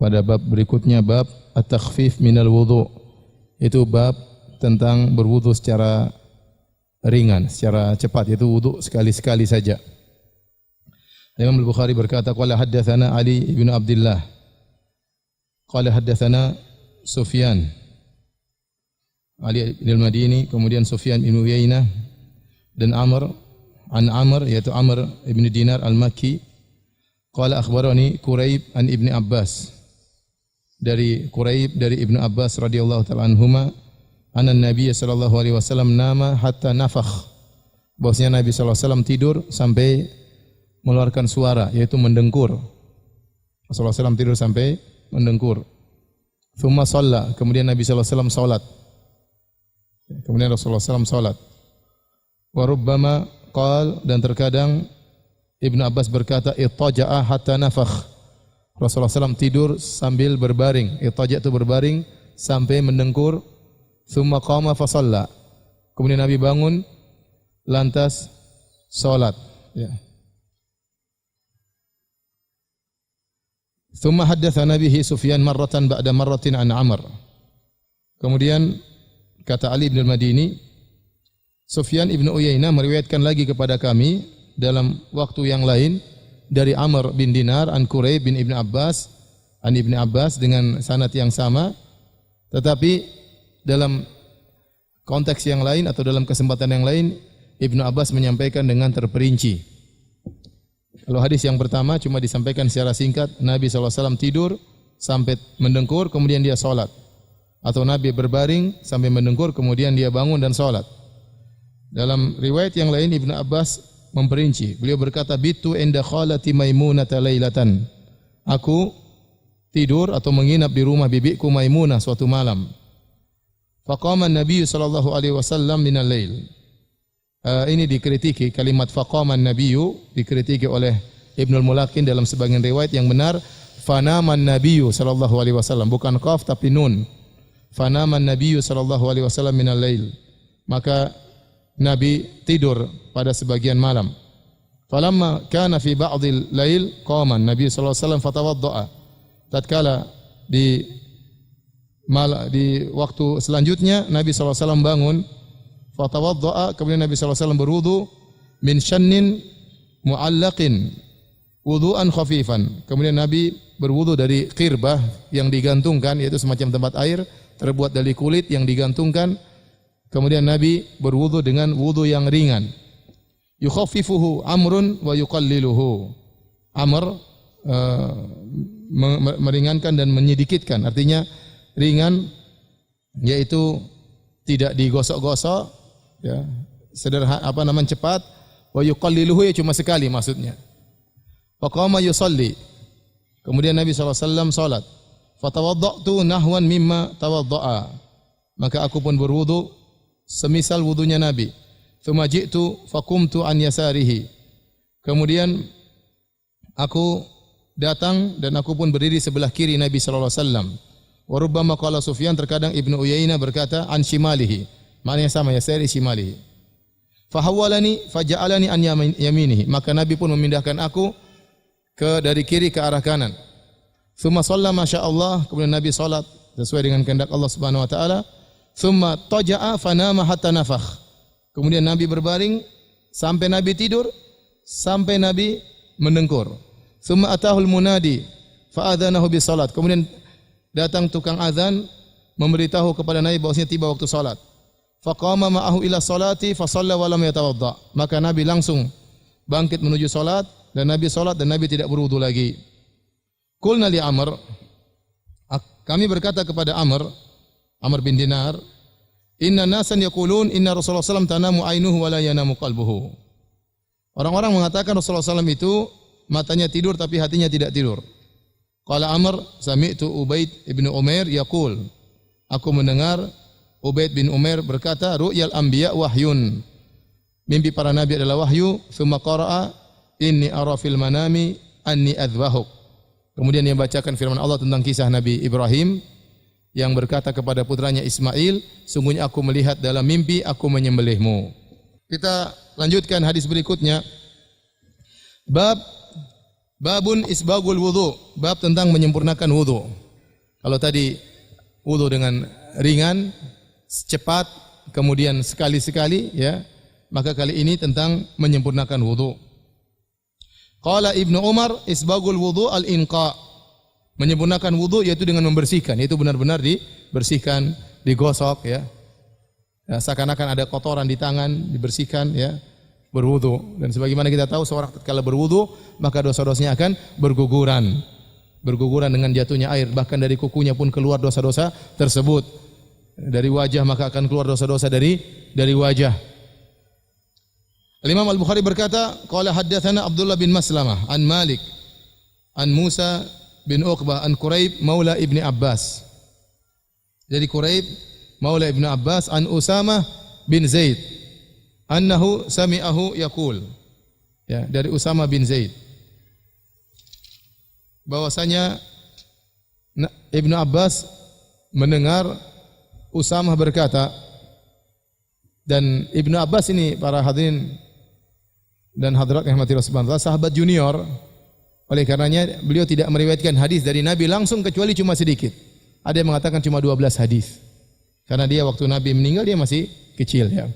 pada bab berikutnya, bab at-takhfif minal wudu. Itu bab tentang berwudu secara ringan, secara cepat, itu wudu sekali-sekali saja. Imam Al-Bukhari berkata, qala haddatsana Ali bin Abdullah. Qala haddatsana Sufyan. Ali bin Al-Madini, kemudian Sufyan bin Uyainah dan Amr an Amr, yaitu Amr ibn Dinar Al-Makki. Qala akhbarani Quraib an Ibni Abbas. Dari Quraib dari Ibnu Abbas radhiyallahu ta'ala anhuma, anna Nabi sallallahu alaihi wasallam nama hatta nafakh. Bahwasanya Nabi sallallahu alaihi wasallam tidur sampai mengeluarkan suara, yaitu mendengkur. Rasulullah SAW tidur sampai mendengkur. Thumma shalla, kemudian Nabi sallallahu alaihi wasallam salat. Kemudian Rasulullah SAW salat. Wa rubbama qal, dan terkadang Ibnu Abbas berkata, ittaja'a hatta nafakh. Rasulullah SAW tidur sambil berbaring. Ittaja' itu berbaring sampai mendengkur. Thumma qama fa shalla. Kemudian Nabi bangun lantas salat, ya. Thumma haddatsana bihi Sufyan marratan ba'da marratin an Amr. Kemudian kata Ali bin Al-Madini, Sufyan ibn Uyainah meriwayatkan lagi kepada kami dalam waktu yang lain dari Amr bin Dinar an Quraib bin Ibn Abbas an Ibn Abbas dengan sanad yang sama, tetapi dalam konteks yang lain atau dalam kesempatan yang lain Ibn Abbas menyampaikan dengan terperinci. Kalau hadis yang pertama cuma disampaikan secara singkat, Nabi SAW tidur sampai mendengkur kemudian dia salat, atau Nabi berbaring sampai mendengkur kemudian dia bangun dan salat. Dalam riwayat yang lain Ibn Abbas memperinci. Beliau berkata, bitu inda khalati Maimunata lailatan. Aku tidur atau menginap di rumah bibiku Maimunah suatu malam. Faqama an-nabiy sallallahu alaihi wasallam minal lail. Ini dikritiki, kalimat faqama an-nabiy dikritiki oleh Ibnul Mulakin dalam sebagian riwayat. Yang benar fanama an-nabiy sallallahu alaihi wasallam, bukan qaf tapi nun. Fanama an-nabiy sallallahu alaihi wasallam minal lail. Maka Nabi tidur pada sebagian malam. Falamma kana fi ba'dil lail qama Nabi sallallahu alaihi wasallam fatawaddaa. Tatkala di waktu selanjutnya Nabi sallallahu alaihi wasallam bangun, fatawaddaa, kemudian Nabi sallallahu alaihi wasallam berwudu min syannin mu'allaqin wudu'an khafifan. Kemudian Nabi berwudu dari qirbah yang digantungkan, yaitu semacam tempat air terbuat dari kulit yang digantungkan. Kemudian Nabi berwudu dengan wudu yang ringan. Yukhaffifuhu Amrun wa yuqalliluhu. Amr meringankan dan menyedikitkan. Artinya ringan, yaitu tidak digosok-gosok, ya, sederhana, cepat. Wa yuqalliluhu, ya cuma sekali maksudnya. Faqama yusalli. Kemudian Nabi SAW salat. Fatawadda'tu nahwan mimma tawadda'a. Maka aku pun berwudu semisal wudunya Nabi. Tsumma ji'tu faqumtu an yasarihi. Kemudian aku datang dan aku pun berdiri sebelah kiri Nabi sallallahu alaihi wasallam. Wa rubbama qala Sufyan, terkadang Ibnu Uyainah berkata an shimalihi. Maknanya sama, yasari shimalihi. Fahawalani faja'alani an yaminihi. Maka Nabi pun memindahkan aku dari kiri ke arah kanan. Tsumma shalla masyaallah. Kemudian Nabi salat sesuai dengan kehendak Allah Subhanahu wa taala. Tsumma taja'a fanama hatta nafakh. Kemudian Nabi berbaring sampai Nabi tidur, sampai Nabi mendengkur. Tsumma atahul munadi fa adzanahu bis salat. Kemudian datang tukang azan memberitahu kepada Nabi bahwasanya tiba waktu salat. Faqama ma'ahu ila salati fa shalla wa lam yatawadda. Maka Nabi langsung bangkit menuju salat dan Nabi salat dan Nabi tidak berwudu lagi. Qulna li Amr, kami berkata kepada Amr bin Dinar, inna nasan yaqulun inna Rasulullah SAW tanamu ainuhu wa la yanamu qalbuhu. Orang-orang mengatakan Rasulullah SAW itu matanya tidur tapi hatinya tidak tidur. Qala Amr, sami'tu Ubaid ibn Umair yaqul. Aku mendengar Ubaid bin Umair berkata, ru'yal anbiya wahyun. Mimpi para nabi adalah wahyu. Tsumma qara'a inni ara fil manami anni adzbahuk. Kemudian dia bacakan firman Allah tentang kisah Nabi Ibrahim yang berkata kepada putranya Ismail, sungguhnya aku melihat dalam mimpi aku menyembelihmu. Kita lanjutkan hadis berikutnya. Bab Babun isbagul wudu, bab tentang menyempurnakan wudu. Kalau tadi wudu dengan ringan, cepat, kemudian sekali-sekali, ya, maka kali ini tentang menyempurnakan wudu. Qala Ibnu Umar isbagul wudu al-inqa. Menyempurnakan wudu yaitu dengan membersihkan, yaitu benar-benar dibersihkan, digosok, ya. Ya, seakan-akan ada kotoran di tangan, dibersihkan, ya, berwudu. Dan sebagaimana kita tahu seorang tatkala berwudu, maka dosa-dosanya akan berguguran. Berguguran dengan jatuhnya air, bahkan dari kukunya pun keluar dosa-dosa tersebut. Dari wajah maka akan keluar dosa-dosa dari wajah. Imam Al-Bukhari berkata, qala haddatsana Abdullah bin Maslamah an Malik an Musa bin Uqbah an Quraib maula Ibni Abbas. Jadi Quraib maula Ibnu Abbas an Usamah bin Zaid annahu sami'ahu yaqul. Ya, dari Usamah bin Zaid bahwasanya Ibnu Abbas mendengar Usamah berkata, dan Ibnu Abbas ini para hadirin dan hadirat yang rahmati Rasulullah, sahabat junior. Oleh karenanya beliau tidak meriwayatkan hadis dari Nabi langsung kecuali cuma sedikit. Ada yang mengatakan cuma 12 hadis. Karena dia waktu Nabi meninggal dia masih kecil, ya.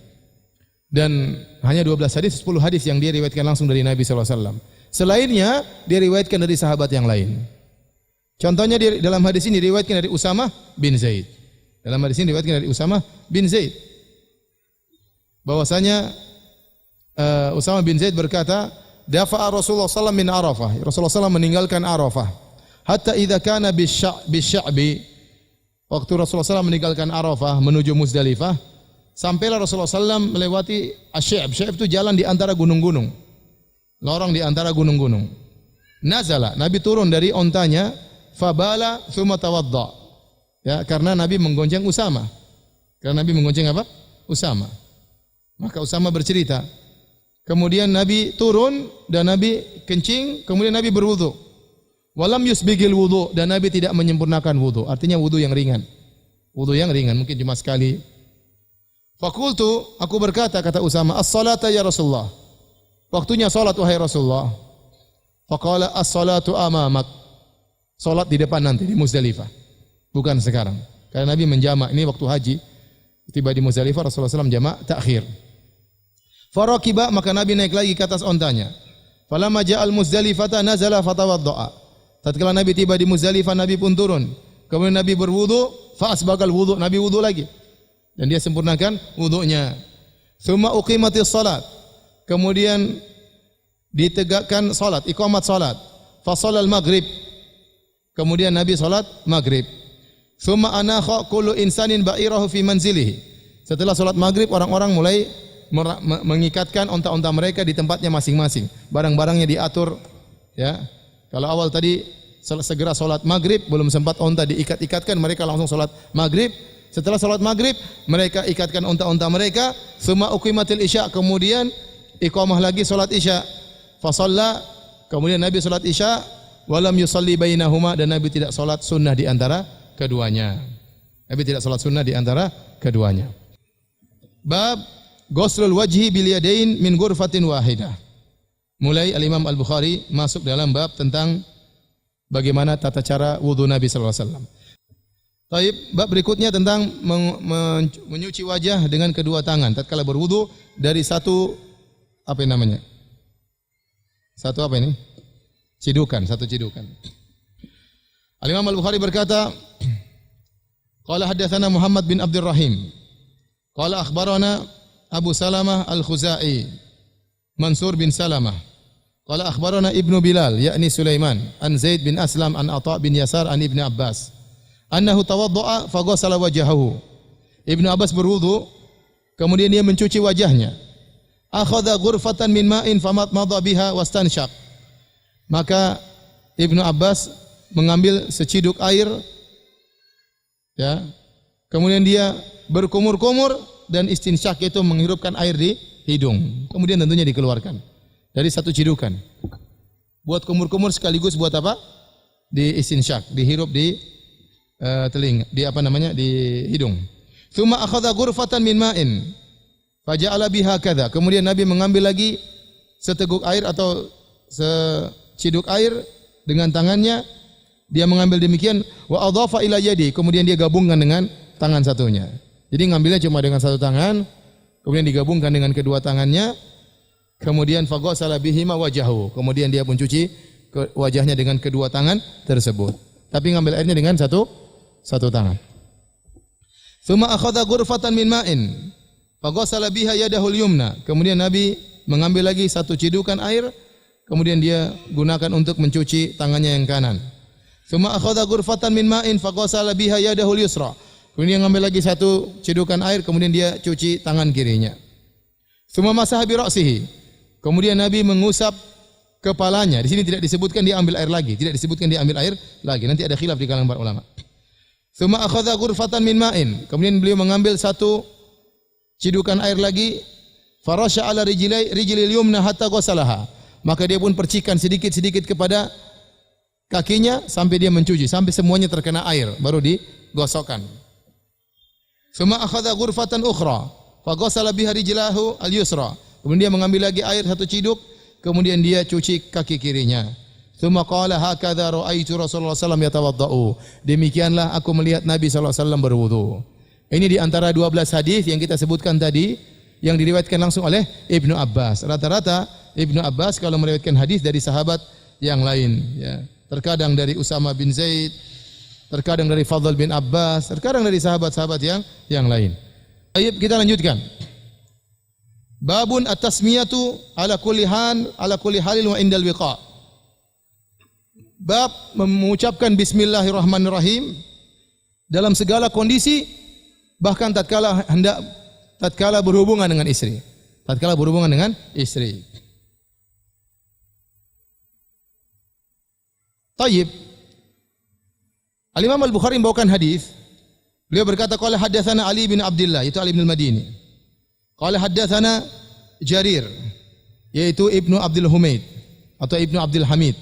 Dan hanya 12 hadis, 10 hadis yang dia riwayatkan langsung dari Nabi sallallahu alaihi wasallam. Selainnya dia riwayatkan dari sahabat yang lain. Contohnya dalam hadis ini diriwayatkan dari Usamah bin Zaid. Dalam hadis ini diriwayatkan dari Usamah bin Zaid bahwasanya Usamah bin Zaid berkata, dafa'a Rasulullah sallallahu min Arafah. Rasulullah sallallahu meninggalkan Arafah. Hatta idza kana bisya'bi. Waktu Rasulullah sallallahu meninggalkan Arafah menuju Muzdalifah, sampailah Rasulullah sallallahu melewati Asy-Syi'b. Syi'b itu jalan di antara gunung-gunung. Lorong di antara gunung-gunung. Nazala, Nabi turun dari ontanya, fabala tsumma tawadda. Ya, karena Nabi menggonceng Usamah. Karena Nabi menggonceng apa? Usamah. Maka Usamah bercerita, kemudian Nabi turun dan Nabi kencing, kemudian Nabi berwudu. Walam yusbigil wudu, dan Nabi tidak menyempurnakan wudu. Artinya wudu yang ringan. Wudu yang ringan, mungkin cuma sekali. Fakultu, aku berkata, kata Usamah, as-salata ya Rasulullah. Waktunya salat wahai Rasulullah. Faqala as-salatu amamak. Salat di depan nanti di Muzdalifah. Bukan sekarang. Karena Nabi menjamak, ini waktu haji. Tiba di Muzdalifah Rasulullah SAW jamak takhir. Farakiba, maka Nabi naik lagi ke atas ontanya. Falamma ja'al Muzdalifata nazala fatawadda'a. Tatkala Nabi tiba di Muzdalifah, Nabi pun turun. Kemudian Nabi berwudu, fa asbagal wudu, Nabi wudu lagi. Dan dia sempurnakan wudunya. Tsumma uqimatis salat. Kemudian ditegakkan salat, iqamat salat. Fa shalal maghrib. Kemudian Nabi salat maghrib. Tsumma anakha kullu insanin ba'irahu fi manzilihi. Setelah salat maghrib, orang-orang mulai mengikatkan onta-onta mereka di tempatnya masing-masing. Barang-barangnya diatur, ya. Kalau awal tadi segera salat maghrib, belum sempat onta diikat-ikatkan, mereka langsung salat maghrib. Setelah salat maghrib, mereka ikatkan onta-onta mereka. Tsumma uqimatil isya, kemudian iqamah lagi salat isya. Fa shalla, kemudian Nabi salat isya, walam yusalli bainahuma, dan Nabi tidak salat sunnah di antara keduanya. Nabi tidak salat sunnah di antara keduanya. Bab ghuslul wajhi bil yadain min ghurfatin wahidah. Mulai Al-Imam Al-Bukhari masuk dalam bab tentang bagaimana tata cara wudu Nabi sallallahu alaihi wasallam. Baik, bab berikutnya tentang menyuci wajah dengan kedua tangan tatkala berwudu dari satu apa namanya? Satu apa ini? Cidukan, satu cidukan. Al-Imam Al-Bukhari berkata, qala haddatsana Muhammad bin Abdurrahim. Qala akhbarana Abu Salamah Al-Khuzai, Mansur bin Salamah. Qala akhbarana Ibnu Bilal, yakni Sulaiman, an Zaid bin Aslam, an Atha bin Yasar, an Ibnu Abbas. Annahu tawadda'a fa ghassala wajhahu. Ibnu Abbas berwudu, kemudian dia mencuci wajahnya. Akhadha ghurfatan min ma'in famadmadha biha wastanshaq. Maka Ibnu Abbas mengambil seciduk air, ya. Kemudian dia berkumur-kumur dan istinsyak, yaitu menghirupkan air di hidung. Kemudian tentunya dikeluarkan dari satu cidukan. Buat kumur-kumur sekaligus buat apa? Di istinsyak, dihirup di telinga, di apa namanya? Di hidung. Tsumma akhadha ghurfatan min ma'in faja'ala biha kadza. Kemudian Nabi mengambil lagi seteguk air atau ciduk air dengan tangannya, dia mengambil demikian wa adhafa ila yadi, kemudian dia gabungkan dengan tangan satunya. Jadi ngambilnya cuma dengan satu tangan, kemudian digabungkan dengan kedua tangannya, kemudian faghasala bihima wajahu, kemudian dia pun cuci wajahnya dengan kedua tangan tersebut. Tapi ngambil airnya dengan satu tangan. Tsumma akhadha ghurfatan min ma'in faghasala biha yadahul yumna. Kemudian Nabi mengambil lagi satu cidukan air, kemudian dia gunakan untuk mencuci tangannya yang kanan. Tsumma akhadha ghurfatan min ma'in faghasala biha yadahul yusra. Kemudian dia mengambil lagi satu cidukan air, kemudian dia cuci tangan kirinya. Tsumma masaha bi ra'sihi. Kemudian Nabi mengusap kepalanya. Di sini tidak disebutkan dia ambil air lagi, tidak disebutkan dia ambil air lagi. Nanti ada khilaf di kalangan para ulama. Tsumma akhadha ghurfatan min ma'in. Kemudian beliau mengambil satu cidukan air lagi, farasha ala rijlil yumna hatta ghasalaha. Maka dia pun percikan sedikit-sedikit kepada kakinya sampai dia mencuci, sampai semuanya terkena air, baru digosokkan. Tsumma akhadha ghurfatan ukhra, faghasala biha rijlahu al-yusra. Kemudian dia mengambil lagi air satu ciduk, kemudian dia cuci kaki kirinya. Tsumma qala hakadha ra'aitu Rasulullah sallallahu alaihi wasallam yatawaddau. Demikianlah aku melihat Nabi sallallahu alaihi wasallam berwudu. Ini di antara 12 hadis yang kita sebutkan tadi yang diriwayatkan langsung oleh Ibnu Abbas. Rata-rata Ibnu Abbas kalau meriwayatkan hadis dari sahabat yang lain, ya. Terkadang dari Usama bin Zaid, terkadang dari Fadl bin Abbas, terkadang dari sahabat-sahabat yang lain. Baik, kita lanjutkan. Babun at-tasmiyatu ala kulli halin wa indal wiqa. Bab mengucapkan bismillahirrahmanirrahim dalam segala kondisi, bahkan tatkala berhubungan dengan istri. Tatkala berhubungan dengan istri. Tayyib. Al-Imam Al-Bukhari membawakan hadis. Beliau berkata qala haddatsana Ali bin Abdullah, itu Ali bin Al-Madini. Qala haddatsana Jarir, yaitu Ibnu Abdul Humaid atau Ibnu Abdul Hamid.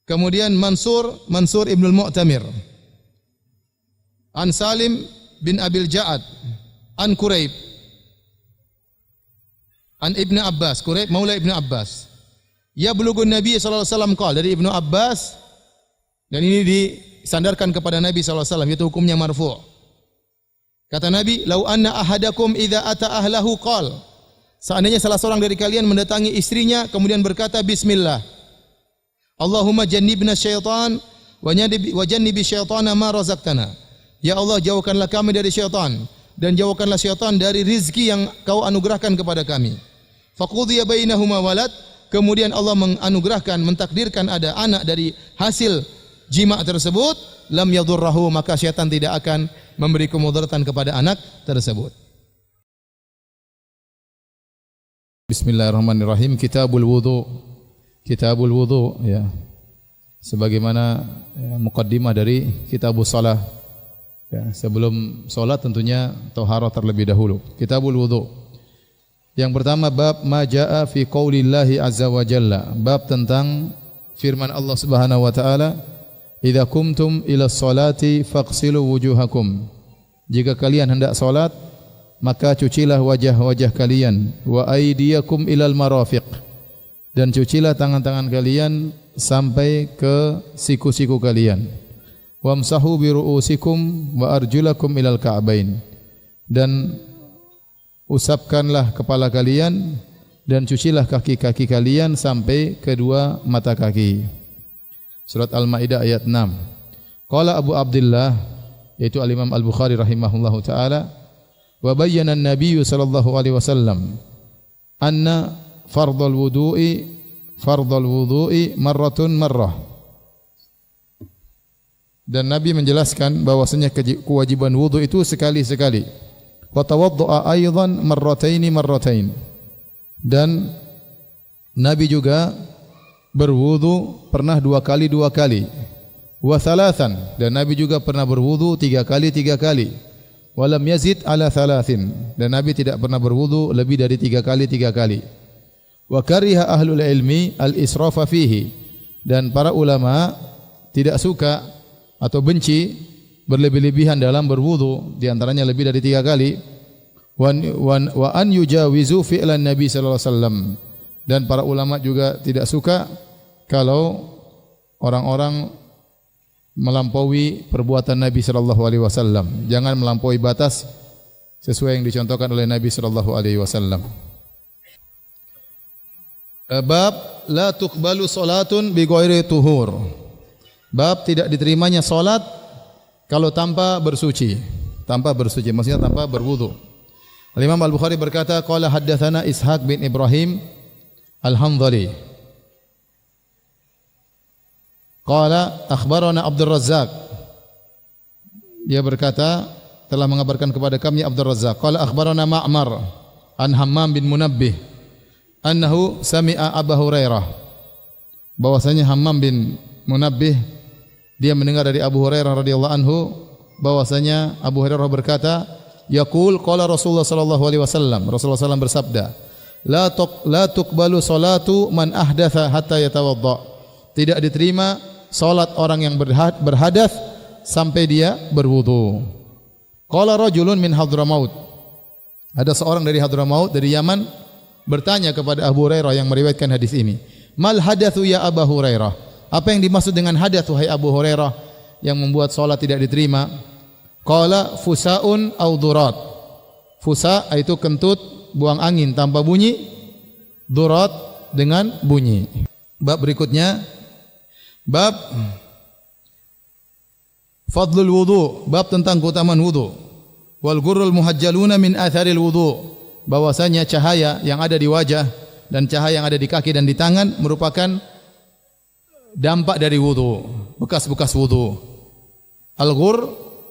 Kemudian Mansur Ibnu Al-Mu'tamir. An Salim bin Abil Ja'ad, an Quraib, an Ibnu Abbas, Quraib maula Ibnu Abbas. Ya bulugun Nabi sallallahu alaihi wasallam qala, dari Ibnu Abbas, dan ini disandarkan kepada Nabi sallallahu alaihi wasallam, itu hukumnya marfu'. Kata Nabi, "Lau anna ahadakum idza ata ahlahu qala." Seandainya salah seorang dari kalian mendatangi istrinya kemudian berkata bismillah. Allahumma jannibna syaitan wa jannibi syaitana ma razaqtana. Ya Allah, jauhkanlah kami dari syaitan dan jauhkanlah syaitan dari rizki yang Kau anugerahkan kepada kami. Faqudhiya bainahuma walad. Kemudian Allah menganugerahkan, mentakdirkan ada anak dari hasil jima tersebut, lam yadurrahu, maka syaitan tidak akan memberi kemudaratan kepada anak tersebut. Bismillahirrahmanirrahim. Kitabul wudu. Kitabul wudu, ya. Sebagaimana muqaddimah dari Kitabus Shalah. Ya, sebelum salat tentunya taharah terlebih dahulu. Kitabul wudu. Yang pertama bab ma jaa fi qaulillahi azza wa jalla, bab tentang firman Allah Subhanahu wa taala, idza kumtum ila sholati faghsilu wujuhakum. Jika kalian hendak salat, maka cucilah wajah-wajah kalian, wa aydiyakum ilal marafiq, dan cucilah tangan-tangan kalian sampai ke siku-siku kalian. Wamsahu bi ru'usikum wa arjulakum ilal ka'bain, dan usapkanlah kepala kalian dan cucilah kaki-kaki kalian sampai kedua mata kaki. Surat Al-Maidah ayat 6. Qala Abu Abdullah, yaitu Al-Imam Al-Bukhari rahimahullahu taala, wa bayyana an-nabiy sallallahu alaihi wasallam anna fardhal wudu'i marratun marrah. Dan Nabi menjelaskan bahwasanya kewajiban wudu itu sekali-sekali. Wa tawaddu'a aidan marratain. Dan Nabi juga berwudu pernah 2 kali. Wa thalathan, dan Nabi juga pernah berwudu 3 kali. Walam yazid ala thalathin, dan Nabi tidak pernah berwudu lebih dari 3 kali. Wa kariha ahlul ilmi al-israfa fihi, dan para ulama tidak suka atau benci berlebih-lebihan dalam berwudu, di antaranya lebih dari 3 kali. Wa an yujawizu fi'lan Nabi sallallahu alaihi wasallam, dan para ulama juga tidak suka kalau orang-orang melampaui perbuatan Nabi sallallahu alaihi wasallam. Jangan melampaui batas sesuai yang dicontohkan oleh Nabi sallallahu alaihi wasallam. Bab la tuqbalu salatun bi ghairi tuhur. Bab tidak diterimanya salat kalau tanpa bersuci. Tanpa bersuci maksudnya tanpa berwudu. Al-Imam Al-Bukhari berkata qala haddatsana Ishaq bin Ibrahim Al-Hanzali. Qala akhbarana Abdul Razzaq. Dia berkata telah mengabarkan kepada kami Abdul Razzaq. Qala akhbarana Ma'mar an Hammam bin Munabbih annahu sami'a Abu Hurairah. Bahwasanya Hammam bin Munabbih dia mendengar dari Abu Hurairah radhiyallahu anhu bahwasanya Abu Hurairah berkata, yaqul qala Rasulullah sallallahu alaihi wasallam. Rasulullah sallallahu bersabda, la tuqbalu salatu man ahdatha hatta yatawadda. Tidak diterima salat orang yang berhadas sampai dia berwudu. Qala rajulun min Hadramaut. Ada seorang dari Hadramaut dari Yaman bertanya kepada Abu Hurairah yang meriwayatkan hadis ini, mal hadatsu ya Abu Hurairah? Apa yang dimaksud dengan hadas wahai Abu Hurairah yang membuat salat tidak diterima? Qala fusaun au durat. Fusa itu kentut buang angin tanpa bunyi, durat dengan bunyi. Bab berikutnya bab fadlul wudu, bab tentang keutamaan wudu. Wal gurrul muhajjaluna min atharil wudu. Bahwasanya cahaya yang ada di wajah dan cahaya yang ada di kaki dan di tangan merupakan dampak dari wudu, bekas-bekas wudu. Al-ghurr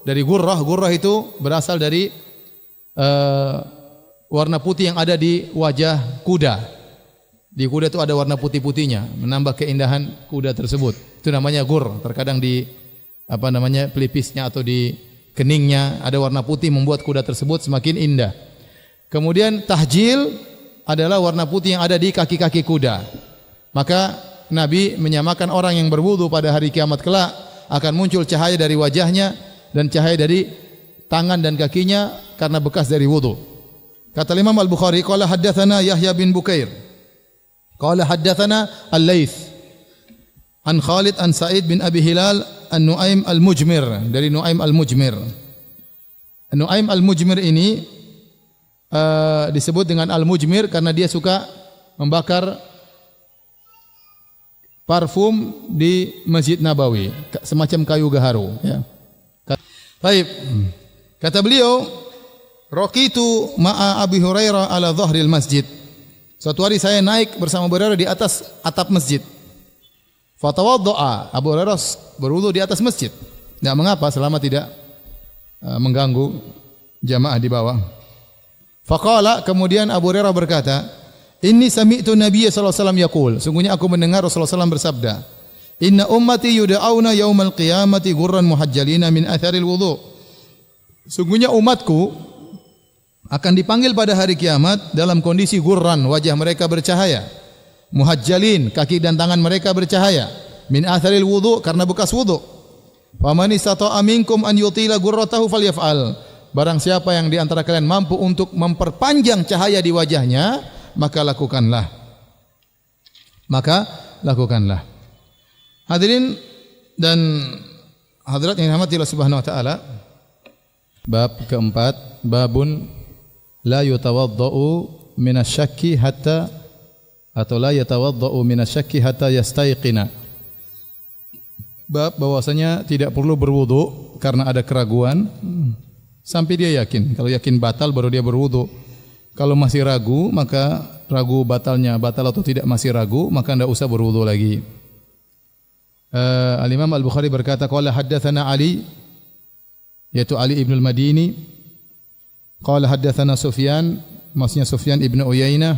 dari gurrah, gurrah itu berasal dari warna putih yang ada di wajah kuda. Di kuda itu ada warna putih-putihnya, menambah keindahan kuda tersebut. Itu namanya ghurr. Terkadang di pelipisnya atau di keningnya ada warna putih membuat kuda tersebut semakin indah. Kemudian tahjil adalah warna putih yang ada di kaki-kaki kuda. Maka Nabi menyamakan orang yang berwudu pada hari kiamat kelak akan muncul cahaya dari wajahnya dan cahaya dari tangan dan kakinya karena bekas dari wudu. Kata Imam Al-Bukhari, qala haddatsana Yahya bin Bukair. Qala haddatsana Al-Laits an Khalid an Sa'id bin Abi Hilal an Nuaim Al-Mujmir, dari Nuaim Al-Mujmir. Nuaim Al-Mujmir ini disebut dengan Al-Mujmir karena dia suka membakar parfum di Masjid Nabawi, semacam kayu gaharu, ya. Baik. Kata beliau, raqitu ma'a Abi Hurairah ala dhahril masjid. Suatu hari saya naik bersama Abu Hurairah di atas atap masjid. Fatawadda'a, Abu Hurairah berwudu di atas masjid. Tidak mengapa selama tidak mengganggu jamaah di bawah. Faqala, kemudian Abu Hurairah berkata, inni sami'tu Nabiy sallallahu alaihi wasallam yaqul, sungguhnya aku mendengar Rasulullah sallallahu bersabda, inna ummati yud'auna yaumal qiyamati ghurran muhajjalina min atharil wudu. Sungguhnya umatku akan dipanggil pada hari kiamat dalam kondisi ghurran, wajah mereka bercahaya, muhajjalin, kaki dan tangan mereka bercahaya, min atharil wudu, karena bekas wudu. Faman istata'a minkum an yutila ghurratahu falyaf'al. Barang siapa yang di antara kalian mampu untuk memperpanjang cahaya di wajahnya, maka lakukanlah. Maka lakukanlah. Hadirin dan hadirat yang dirahmati Allah Subhanahu wa taala. Bab keempat, babun la yatawaddau minasyakki hatta atau la yatawaddau minasyakki hatta yastaiqina. Bab bahwasanya tidak perlu berwudu karena ada keraguan sampai dia yakin. Kalau yakin batal baru dia berwudu. Kalau masih ragu, maka ragu batalnya batal atau tidak masih ragu, maka tidak usah berwudu lagi. Al-Imam Al-Bukhari berkata, qala haddatsana Ali, yaitu Ali ibn al-Madini. Qala haddatsana Sufyan, maksudnya Sufyan ibn Uyainah.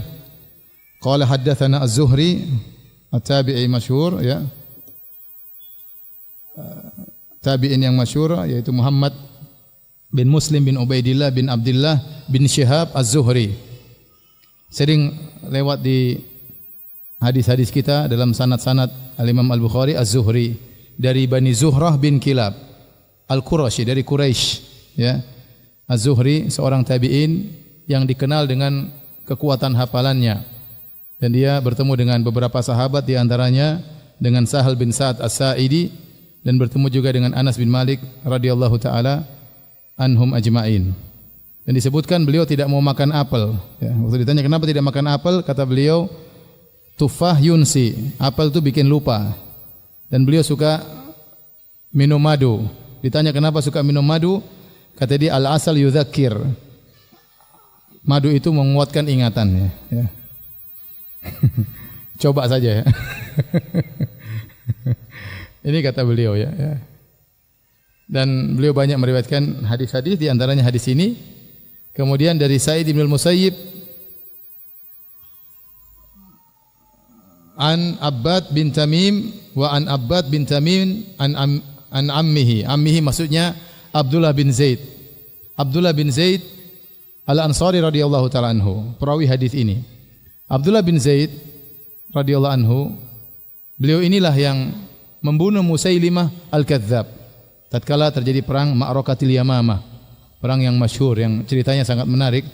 Qala haddatsana Az-Zuhri, at-tabi'i masyhur, ya. Tabi'in yang masyhur yaitu Muhammad bin Muslim bin Ubaidillah bin Abdullah bin Syihab Az-Zuhri. Sering lewat di hadis-hadis kita dalam sanad-sanad Al-Imam Al-Bukhari Az-Zuhri dari Bani Zuhrah bin Kilab Al-Qurashi, dari Quraisy, ya. Az-Zuhri seorang tabi'in yang dikenal dengan kekuatan hafalannya, dan dia bertemu dengan beberapa sahabat, di antaranya dengan Sahal bin Sa'ad As-Sa'idi dan bertemu juga dengan Anas bin Malik radhiyallahu taala anhum ajma'in. Dan disebutkan beliau tidak mau makan apel. Ya, waktu ditanya kenapa tidak makan apel, kata beliau, tufah yunsi, apel itu bikin lupa. Dan beliau suka minum madu. Ditanya kenapa suka minum madu, kata dia al-asal yudzakir. Madu itu menguatkan ingatan. Ya. Coba saja ya. Ini kata beliau ya. Dan beliau banyak meriwayatkan hadis-hadis, di antaranya hadis ini. Kemudian dari Sa'id bin al-Musayyib an Abbad bin Tamim wa an Abbad bin Tamim an ammihi. Ammihi maksudnya Abdullah bin Zaid. Abdullah bin Zaid Al-Ansari radhiyallahu taala anhu, perawi hadis ini. Abdullah bin Zaid radhiyallahu anhu, beliau inilah yang membunuh Musailimah Al-Kadzdzab tatkala terjadi perang Ma'rakatil Yamamah, perang yang masyhur yang ceritanya sangat menarik.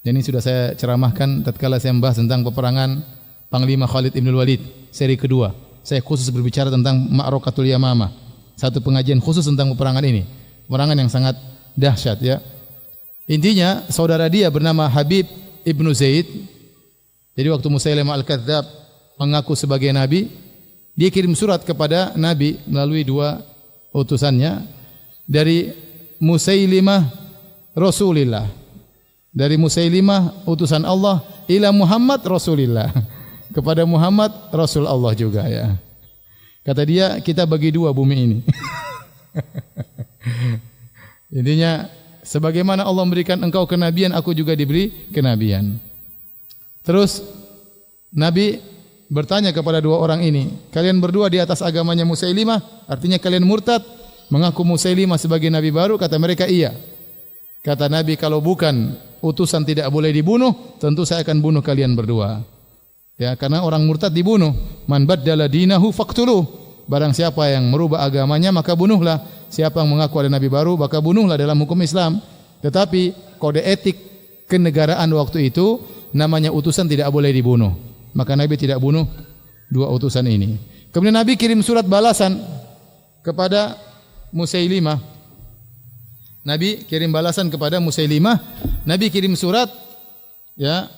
Dan ini sudah saya ceramahkan tatkala saya membahas tentang peperangan Panglima Khalid Ibn Walid seri kedua. Saya khusus berbicara tentang Ma'rakatul Yamamah, satu pengajian khusus tentang peperangan ini, peperangan yang sangat dahsyat ya. Intinya saudara dia bernama Habib Ibnu Zaid. Jadi waktu Musailimah Al-Kadzdzab mengaku sebagai nabi, dia kirim surat kepada Nabi melalui dua utusannya, dari Musailimah Rasulillah, dari Musailimah utusan Allah, ila Muhammad Rasulillah, kepada Muhammad Rasul Allah juga ya. Kata dia, kita bagi dua bumi ini. Intinya, sebagaimana Allah memberikan engkau kenabian, aku juga diberi kenabian. Terus Nabi bertanya kepada dua orang ini, kalian berdua di atas agamanya Musailimah, artinya kalian murtad, mengaku Musailimah sebagai nabi baru? Kata mereka iya. Kata Nabi, kalau bukan utusan tidak boleh dibunuh, tentu saya akan bunuh kalian berdua. Ya, karena orang murtad dibunuh. Man baddala dinahu faqtuluh. Barang siapa yang merubah agamanya maka bunuhlah. Siapa yang mengaku ada nabi baru maka bunuhlah dalam hukum Islam. Tetapi kode etik kenegaraan waktu itu namanya utusan tidak boleh dibunuh. Maka Nabi tidak bunuh dua utusan ini. Kemudian Nabi kirim surat balasan kepada Musailimah. Nabi kirim balasan kepada Musailimah. Nabi kirim surat ya.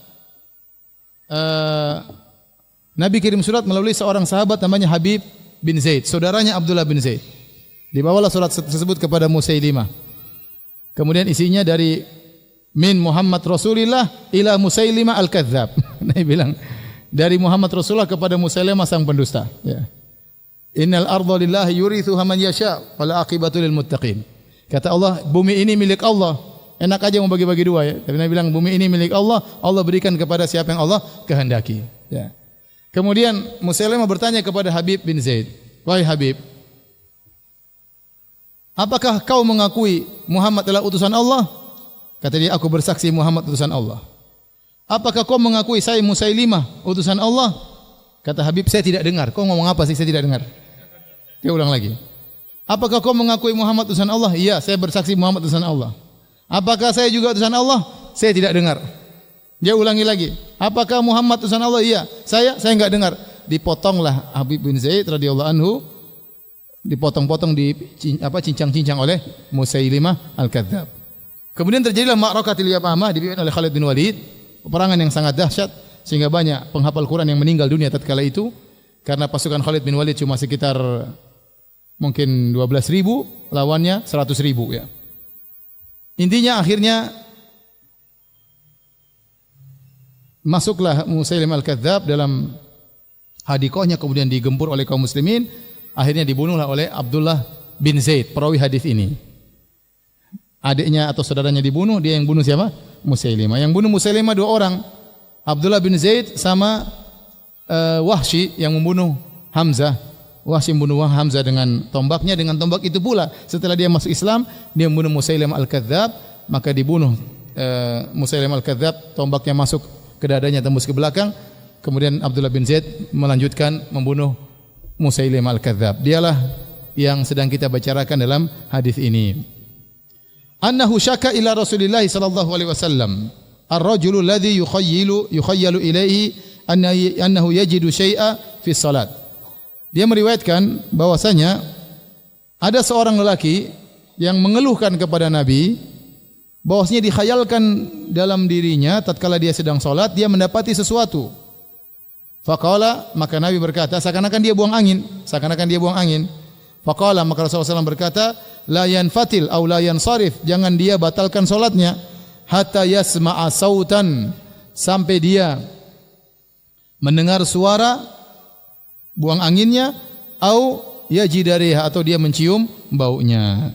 Nabi kirim surat melalui seorang sahabat namanya Habib bin Zaid, saudaranya Abdullah bin Zaid. Dibawalah surat tersebut kepada Musailimah. Kemudian isinya dari min Muhammad Rasulillah ila Musailimah Al-Kadzdzab. Nabi bilang dari Muhammad Rasulullah kepada Musailimah sang pendusta. Ya. Innal arda lillahi yurithuha man yasha wal aqibatu lil muttaqin. Kata Allah, bumi ini milik Allah. Enak aja mau bagi-bagi dua ya. Tapi Nabi bilang bumi ini milik Allah, Allah berikan kepada siapa yang Allah kehendaki. Ya. Kemudian Musailimah bertanya kepada Habib bin Zaid, wahai Habib, apakah kau mengakui Muhammad adalah utusan Allah? Kata dia, aku bersaksi Muhammad utusan Allah. Apakah kau mengakui saya Musailimah utusan Allah? Kata Habib, saya tidak dengar. Kau ngomong apa sih? Saya tidak dengar. Dia ulang lagi. Apakah kau mengakui Muhammad utusan Allah? Iya, saya bersaksi Muhammad utusan Allah. Apakah saya juga utusan Allah? Saya tidak dengar. Dia ulangi lagi. Apakah Muhammad utusan Allah? Iya. Saya enggak dengar. Dipotonglah Habib bin Zaid radhiyallahu anhu, dipotong-potong, cincang-cincang oleh Musailimah Al-Kadzdzab. Kemudian terjadilah Ma'rakatil Yamamah dipimpin oleh Khalid bin Walid, peperangan yang sangat dahsyat sehingga banyak penghafal Quran yang meninggal dunia tatkala itu karena pasukan Khalid bin Walid cuma sekitar mungkin 12.000, lawannya 100.000 ya. Intinya akhirnya masuklah Musailimah Al-Kadzdzab dalam hadikohnya, kemudian digempur oleh kaum muslimin, akhirnya dibunuhlah oleh Abdullah bin Zaid, perawi hadis ini. Adiknya atau saudaranya dibunuh, dia yang bunuh siapa? Musailimah. Yang bunuh Musailimah dua orang, Abdullah bin Zaid sama Wahsy yang membunuh Hamzah. Wahsy membunuh Hamzah dengan tombaknya, dengan tombak itu pula setelah dia masuk Islam, dia membunuh Musailimah Al-Kadzdzab, maka dibunuh Musailimah Al-Kadzdzab, tombaknya masuk ke dadanya, tembus ke belakang. Kemudian Abdullah bin Zaid melanjutkan membunuh Musailimah Al-Kadzdzab. Dialah yang sedang kita bicarakan dalam hadis ini. Annahu syaka ila Rasulillah sallallahu alaihi wasallam ar-rajulu alladhi yukhayyalu ilaihi annahu yajidu syai'a fi salat. dia meriwayatkan bahwasanya ada seorang lelaki yang mengeluhkan kepada Nabi bahwasanya dikhayalkan dalam dirinya tatkala dia sedang salat dia mendapati sesuatu. Faqala, maka Nabi berkata seakan-akan dia buang angin, Faqala, maka Rasulullah SAW berkata, la yanfatil aw la yansarif, jangan dia batalkan salatnya hatta yasma'a sautan, sampai dia mendengar suara buang anginnya, au yajidariha, atau dia mencium baunya,